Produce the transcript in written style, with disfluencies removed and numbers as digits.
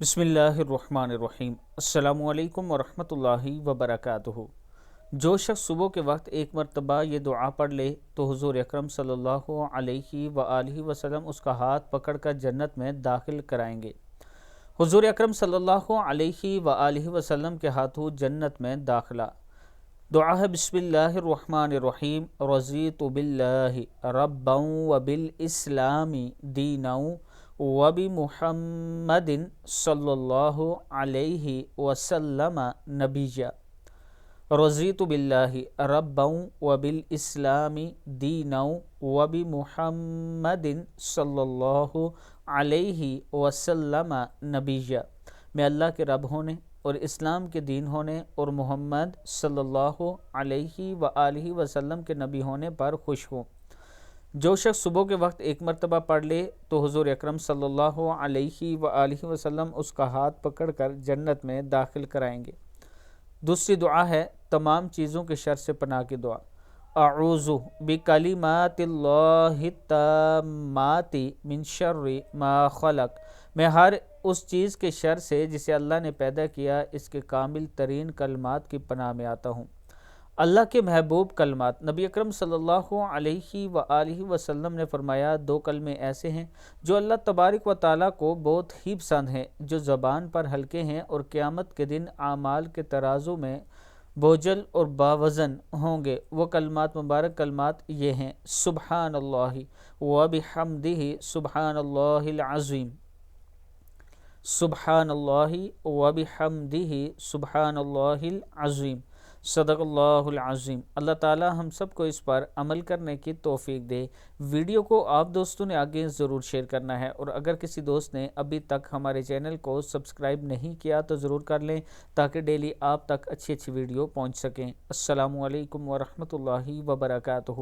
بسم اللہ الرحمن الرحیم۔ السلام علیکم ورحمۃ اللہ وبرکاتہ۔ جو شخص صبح کے وقت ایک مرتبہ یہ دعا پڑھ لے تو حضور اکرم صلی اللہ علیہ وآلہ وسلم اس کا ہاتھ پکڑ کر جنت میں داخل کرائیں گے۔ حضور اکرم صلی اللہ علیہ وآلہ وسلم کے ہاتھوں جنت میں داخلہ۔ دعا ہے بسم اللہ الرحمن الرحیم۔ رضیت باللہ ربا وبالاسلام دینا وبمحمد صلی اللہ علیہ وسلم نبیا۔ رضیت باللہ ربا وبالاسلام دینا وبمحمد صلی اللہ علیہ وسلم نبیا۔ میں اللہ کے رب ہونے اور اسلام کے دین ہونے اور محمد صلی اللہ علیہ وآلہ وسلم کے نبی ہونے پر خوش ہوں۔ جو شخص صبح کے وقت ایک مرتبہ پڑھ لے تو حضور اکرم صلی اللہ علیہ وآلہ وسلم اس کا ہاتھ پکڑ کر جنت میں داخل کرائیں گے۔ دوسری دعا ہے تمام چیزوں کے شر سے پناہ کی دعا۔ اعوذ بکلمات اللہ التامات من شر ما خلق۔ میں ہر اس چیز کے شر سے جسے اللہ نے پیدا کیا اس کے کامل ترین کلمات کی پناہ میں آتا ہوں۔ اللہ کے محبوب کلمات۔ نبی اکرم صلی اللہ علیہ وآلہ وسلم نے فرمایا، دو کلمے ایسے ہیں جو اللہ تبارک و تعالیٰ کو بہت ہی پسند ہیں، جو زبان پر ہلکے ہیں اور قیامت کے دن اعمال کے ترازو میں بوجھل اور باوزن ہوں گے۔ وہ کلمات مبارک کلمات یہ ہیں: سبحان اللہ وبحمدہ سبحان اللہ العظیم، سبحان اللہ وبحمدہ سبحان اللہ العظیم، صدق اللہ العظیم۔ اللہ تعالی ہم سب کو اس پر عمل کرنے کی توفیق دے۔ ویڈیو کو آپ دوستوں نے آگے ضرور شیئر کرنا ہے، اور اگر کسی دوست نے ابھی تک ہمارے چینل کو سبسکرائب نہیں کیا تو ضرور کر لیں تاکہ ڈیلی آپ تک اچھی ویڈیو پہنچ سکیں۔ السلام علیکم ورحمۃ اللہ وبرکاتہ۔